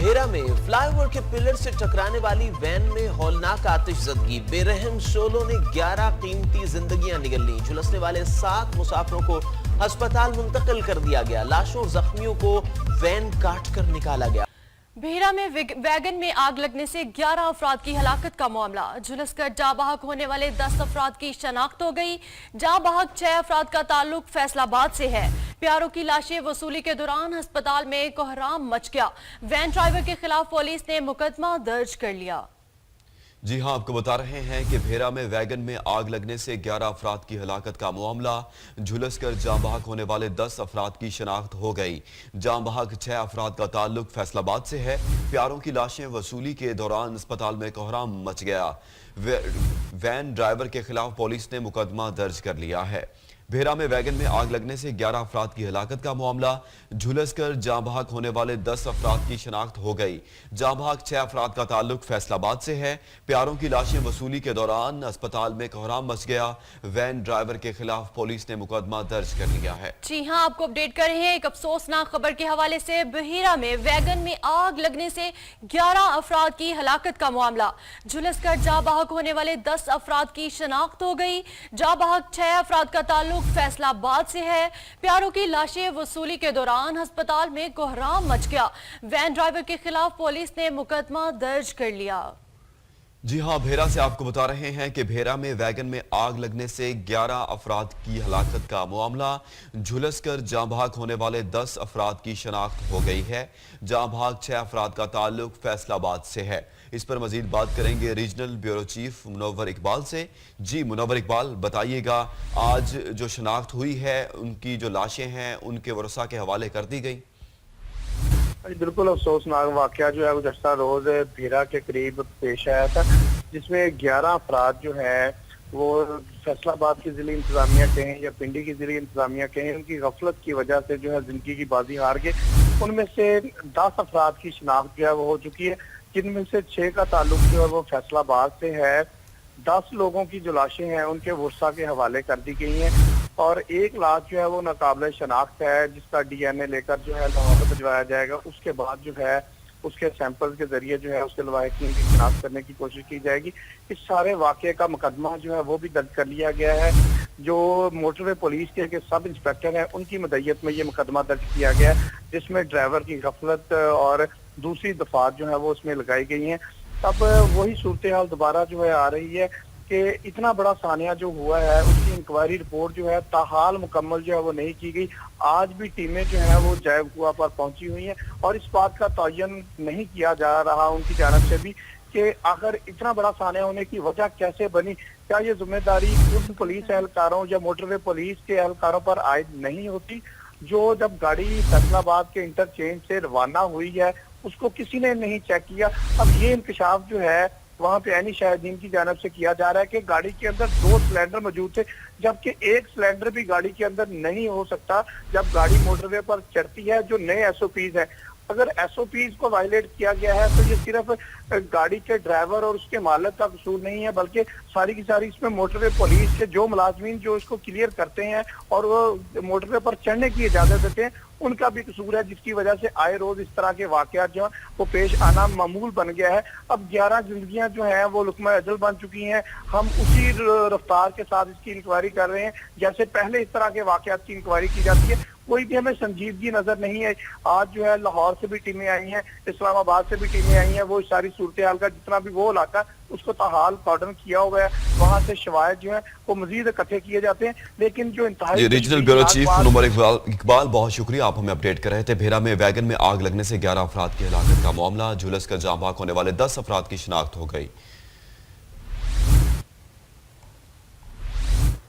भेरा में फ्लाईओवर के पिलर से टकराने वाली वैन में हौलनाक आतिशज़दगी, बेरहम शोलों ने 11 कीमती जिंदगियां निगल लीं। झुलसने वाले 7 मुसाफिरों को अस्पताल मुंतकिल कर दिया गया। लाशों और जख्मियों को वैन काट कर निकाला गया। भेरा में वैगन में आग लगने से 11 अफराद की हलाकत का मामला। झुलसकर जाँ बहक होने वाले 10 अफराद की शनाख्त हो गई। जाँ बहक 6 अफराद का ताल्लुक फैसलाबाद से है। प्यारों की लाशें वसूली के दौरान अस्पताल में कोहराम मच गया। वैन ड्राइवर के खिलाफ पुलिस ने मुकदमा दर्ज कर लिया। जी हां, आपको बता रहे हैं कि भेरा में वैगन में आग लगने से 11 अफराद की हलाकत का मामला। झुलसकर जाँ बहक होने वाले 10 अफराद की शनाख्त हो गई। जाँ बहक 6 अफराद का ताल्लुक फैसलाबाद से है। प्यारों की लाशें वसूली के दौरान अस्पताल में कोहराम मच गया। वैन ड्राइवर के खिलाफ पुलिस ने मुकदमा दर्ज कर लिया है। भेरा में वैगन में आग लगने से 11 अफराद की हलाकत का मामला। झुलसकर जाँ बहक होने वाले 10 अफराद की शनाख्त हो गई। जाँ बहक 6 अफराद का ताल्लुक फैसलाबाद से है। प्यारों की लाशें वसूली के दौरान अस्पताल में कोहराम मच गया। वैन ड्राइवर के खिलाफ पुलिस ने मुकदमा दर्ज कर लिया है। जी हां, आपको अपडेट कर रहे हैं एक अफसोसनाक खबर के हवाले से। बहेरा में वैगन में आग लगने से 11 अफराद की हलाकत का मामला। झुलसकर जाँ बहक होने वाले 10 अफराद की शनाख्त हो गई। जाँ बहक 6 अफराद का ताल्लुक फैसलाबाद से है। प्यारों की लाशें वसूली के दौरान अस्पताल में कोहराम मच गया। वैन ड्राइवर के खिलाफ पुलिस ने मुकदमा दर्ज कर लिया। जी हां, भेरा से आपको बता रहे हैं कि भेरा में वैगन में आग लगने से 11 अफराद की हलाकत का मामला। झुलसकर जाँ बहक होने वाले 10 अफराद की शनाख्त हो गई है। जाँ बहक 6 अफराद का ताल्लुक फैसलाबाद से है। इस पर मजीद बात करेंगे regional bureau chief Munawwar Iqbal से। जी मुनव्वर इकबाल, बताइएगा आज जो शनाख्त हुई है उनकी जो लाशें हैं उनके वरसा के हवाले कर दी गई। बिल्कुल अफसोसनाक वाकया जो है गुज़श्ता रोज भेरा के करीब पेश आया था, जिसमें 11 अफराद जो है वो फैसलाबाद की जिले इंतजामिया कहें या पिंडी की जिले इंतजामिया कहें, उनकी गफलत की वजह से जो है जिंदगी की बाजी हार गए। उनमें से 10 अफराद की शनाख्त जो है वो हो चुकी है, जिनमें से 6 का ताल्लुक जो है वो फैसलाबाद से है। 10 लोगों की जो लाशें हैं उनके वर्सा के हवाले कर दी गई हैं और एक लाश जो है वो नाकाबिल शनाख्त है, जिसका DNA लेकर जो है लाहौर भिजवाया जाएगा। उसके बाद जो है उसके सैंपल के जरिए जो है उसके लवाहिकीन की शिनाख्त करने की कोशिश की जाएगी। इस सारे वाक़े का मुकदमा जो है वो भी दर्ज कर लिया गया है। जो मोटरवे पुलिस के सब इंस्पेक्टर हैं उनकी मदय्यत में ये मुकदमा दर्ज किया गया है, जिसमें ड्राइवर की गफलत और दूसरी दफात जो है वो उसमें लगाई गई हैं। अब वही सूरत हाल दोबारा जो है आ रही है कि इतना बड़ा सानिया जो हुआ है उसकी इंक्वायरी रिपोर्ट जो है ताहाल मुकम्मल जो है वो नहीं की गई। आज भी टीमें जो है वो जैब कुआं पर पहुंची हुई हैं और इस बात का तयन नहीं किया जा रहा उनकी जानब से भी कि आखिर इतना बड़ा सानिया होने की वजह कैसे बनी। क्या ये जिम्मेदारी उन पुलिस एहलकारों या मोटरवे पुलिस के एहलकारों पर आयद नहीं होती? जो जब गाड़ी फैसलाबाद के इंटरचेंज से रवाना हुई है उसको किसी ने नहीं चेक किया। अब ये इंकशाफ जो है वहाँ पे ऐनी शाहिदीन की जानब से किया जा रहा है कि गाड़ी के अंदर 2 सिलेंडर मौजूद थे, जबकि 1 सिलेंडर भी गाड़ी के अंदर नहीं हो सकता जब गाड़ी मोटरवे पर चढ़ती है। जो नए SOPs है, अगर SOPs को वायलेट किया गया है तो ये सिर्फ गाड़ी के ड्राइवर और उसके मालिक का कसूर नहीं है, बल्कि सारी की सारी इसमें मोटरवे पुलिस के जो मुलाजमीन जो इसको क्लियर करते हैं और वो मोटरवे पर चढ़ने की इजाजत देते हैं उनका भी कसूर है, जिसकी वजह से आए रोज इस तरह के वाकयात जो वो पेश आना मामूल बन गया है। अब 11 जिंदगियां जो हैं वो लुकमा अजल बन चुकी हैं। हम उसी रफ्तार के साथ इसकी इंक्वायरी कर रहे हैं जैसे पहले इस तरह के वाकयात की इंक्वायरी की जाती है। कोई भी हमें संजीदगी नजर नहीं है। आज जो है लाहौर से भी टीमें आई हैं, इस्लामाबाद से भी टीमें आई हैं। वो सारी सूरत हाल का जितना भी वो इलाका उसको ताहाल कॉर्डन किया हुआ है, वहाँ से शवायद जो है वो मजीद इकट्ठे किए जाते हैं। लेकिन जो इंतहाई regional bureau chief Munawwar Iqbal, बहुत शुक्रिया, आप हमें अपडेट कर रहे थे। भेरा में वैगन में आग लगने से 11 अफराद की हलाकत का मामला। झुलसकर जाँ बहक होने वाले 10 अफराद की शिनाख्त हो गई।